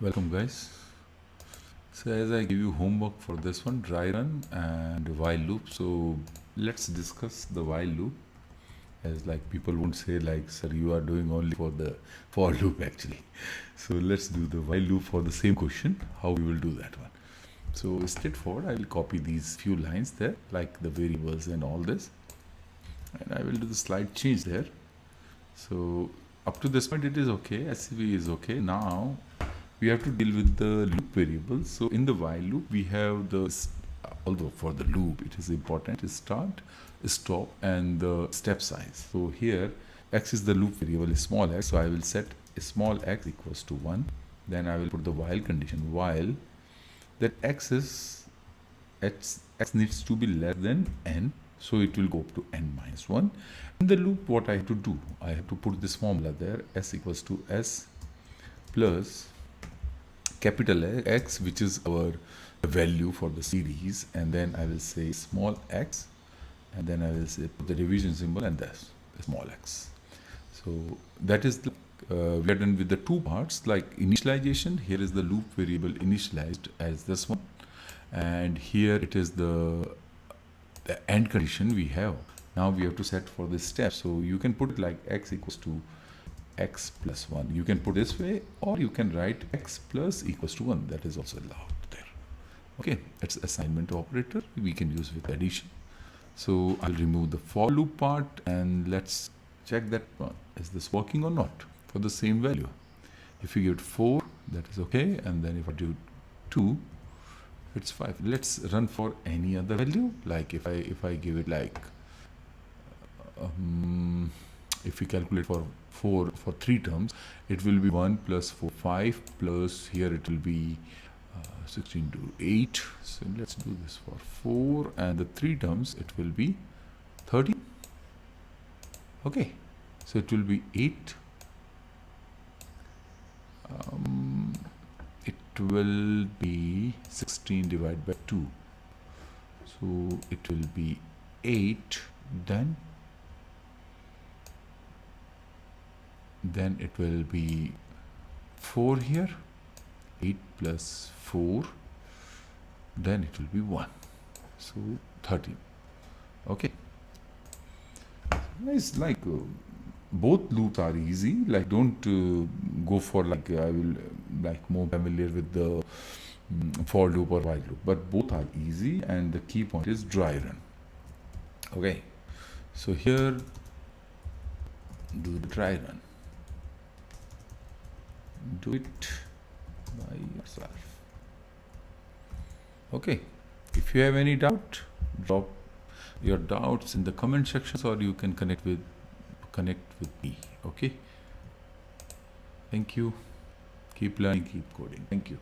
Welcome guys. So as I give you homework for this one, dry run and while loop. So let's discuss the while loop. As like people won't say like, sir, you are doing only for the for loop actually. So let's do the while loop for the same question. How we will do that one. So straightforward, I will copy these few lines there, like the variables and all this. And I will do the slide change there. So up to this point it is okay, SCV is okay. Now we have to deal with the loop variables. So in the while loop we have although for the loop it is important to start, stop and the step size. So here x is the loop variable, small x, so I will set small x equals to 1. Then I will put the while condition, while that x needs to be less than n, so it will go up to n minus 1. In the loop, what I have to do, I have to put this formula there, s equals to s plus capital X, which is our value for the series, and then I will say small x, and then I will say put the division symbol and that's small x. So that is we are done with the two parts, like initialization. Here is the loop variable initialized as this one, and here it is the end condition we have. Now we have to set for this step. So you can put it like x equals to x plus 1. You can put this way, or you can write x plus equals to 1. That is also allowed there. Okay, it's assignment operator we can use with addition. So I'll remove the for loop part and let's check that one. Is this working or not for the same value? If you give it 4, that is okay, and then if I do 2, it's 5. Let's run for any other value. Like if I give it like if we calculate for 4 for 3 terms, it will be 1 plus 4, 5 plus here it will be 16 to 8. So let's do this for 4, and the 3 terms it will be 30. Okay, so it will be 8. It will be 16 divided by 2. So it will be 8. Then it will be 4 here, 8 plus 4, then it will be 1, so 13. Okay, it's like both loops are easy. Like don't go for like I will like more familiar with the for loop or while loop, but both are easy, and the key point is dry run. Okay, so here do the dry run. Do it by yourself. Okay, if you have any doubt, drop your doubts in the comment sections, or you can connect with me. Okay, thank you. Keep learning, keep coding. Thank you.